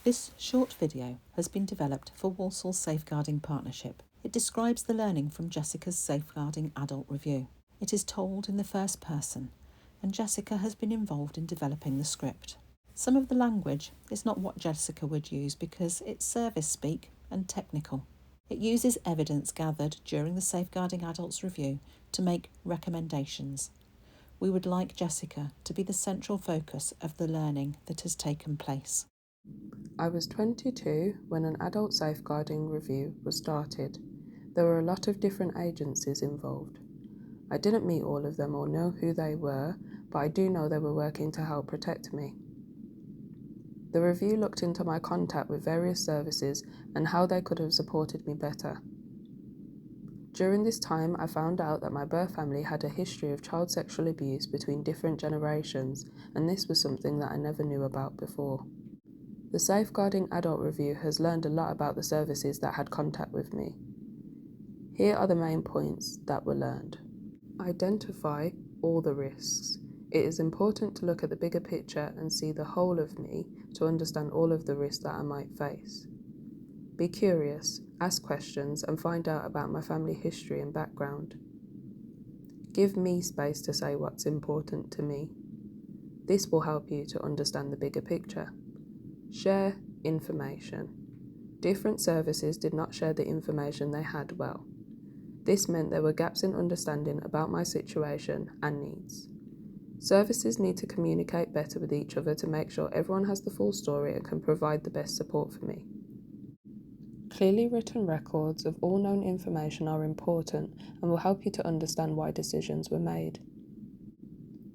This short video has been developed for Walsall Safeguarding Partnership. It describes the learning from Jessica's Safeguarding Adult Review. It is told in the first person, and Jessica has been involved in developing the script. Some of the language is not what Jessica would use because it's service speak and technical. It uses evidence gathered during the Safeguarding Adults Review to make recommendations. We would like Jessica to be the central focus of the learning that has taken place. I was 22 when an adult safeguarding review was started. There were a lot of different agencies involved. I didn't meet all of them or know who they were, but I do know they were working to help protect me. The review looked into my contact with various services and how they could have supported me better. During this time, I found out that my birth family had a history of child sexual abuse between different generations, and this was something that I never knew about before. The Safeguarding Adult Review has learned a lot about the services that had contact with me. Here are the main points that were learned. Identify all the risks. It is important to look at the bigger picture and see the whole of me to understand all of the risks that I might face. Be curious, ask questions, and find out about my family history and background. Give me space to say what's important to me. This will help you to understand the bigger picture. Share information. Different services did not share the information they had well. This meant there were gaps in understanding about my situation and needs. Services need to communicate better with each other to make sure everyone has the full story and can provide the best support for me. Clearly written records of all known information are important and will help you to understand why decisions were made.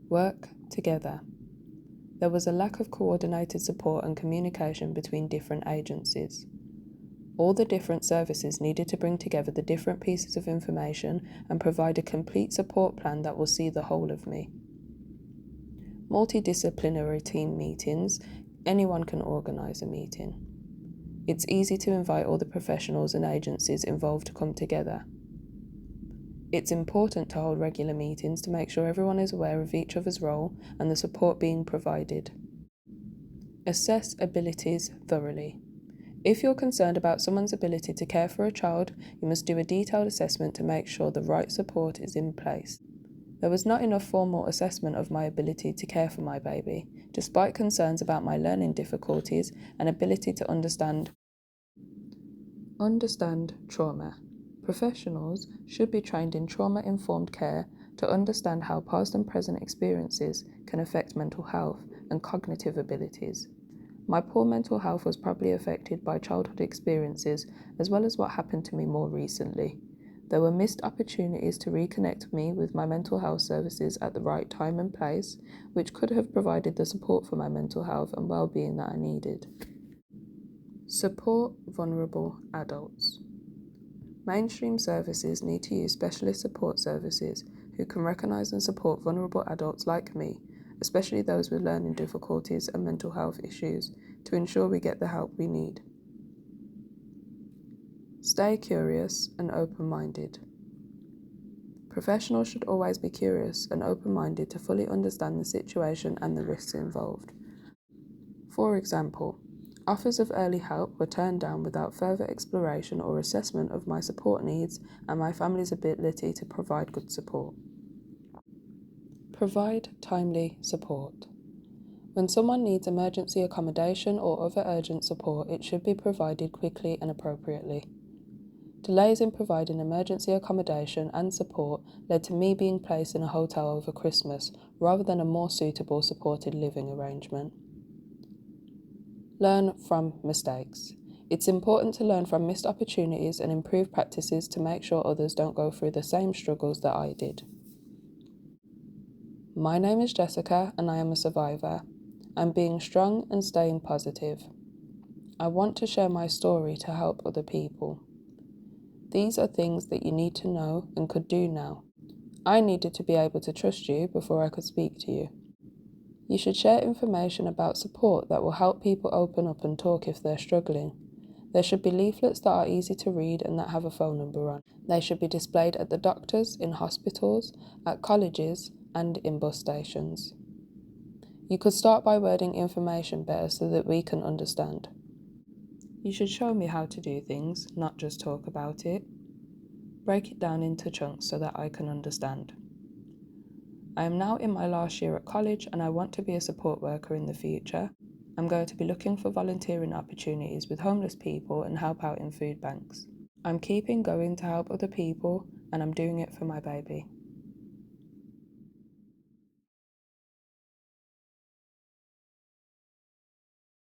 Work together. There was a lack of coordinated support and communication between different agencies. All the different services needed to bring together the different pieces of information and provide a complete support plan that will see the whole of me. Multidisciplinary team meetings. Anyone can organise a meeting. It's easy to invite all the professionals and agencies involved to come together. It's important to hold regular meetings to make sure everyone is aware of each other's role and the support being provided. Assess abilities thoroughly. If you're concerned about someone's ability to care for a child, you must do a detailed assessment to make sure the right support is in place. There was not enough formal assessment of my ability to care for my baby, despite concerns about my learning difficulties and ability to understand trauma. Professionals should be trained in trauma-informed care to understand how past and present experiences can affect mental health and cognitive abilities. My poor mental health was probably affected by childhood experiences as well as what happened to me more recently. There were missed opportunities to reconnect me with my mental health services at the right time and place, which could have provided the support for my mental health and well-being that I needed. Support vulnerable adults. Mainstream services need to use specialist support services who can recognise and support vulnerable adults like me, especially those with learning difficulties and mental health issues, to ensure we get the help we need. Stay curious and open-minded. Professionals should always be curious and open-minded to fully understand the situation and the risks involved. For example, offers of early help were turned down without further exploration or assessment of my support needs and my family's ability to provide good support. Provide timely support. When someone needs emergency accommodation or other urgent support, it should be provided quickly and appropriately. Delays in providing emergency accommodation and support led to me being placed in a hotel over Christmas rather than a more suitable supported living arrangement. Learn from mistakes. It's important to learn from missed opportunities and improve practices to make sure others don't go through the same struggles that I did. My name is Jessica and I am a survivor. I'm being strong and staying positive. I want to share my story to help other people. These are things that you need to know and could do now. I needed to be able to trust you before I could speak to you. You should share information about support that will help people open up and talk if they're struggling. There should be leaflets that are easy to read and that have a phone number on. They should be displayed at the doctors, in hospitals, at colleges, and in bus stations. You could start by wording information better so that we can understand. You should show me how to do things, not just talk about it. Break it down into chunks so that I can understand. I am now in my last year at college and I want to be a support worker in the future. I'm going to be looking for volunteering opportunities with homeless people and help out in food banks. I'm keeping going to help other people and I'm doing it for my baby.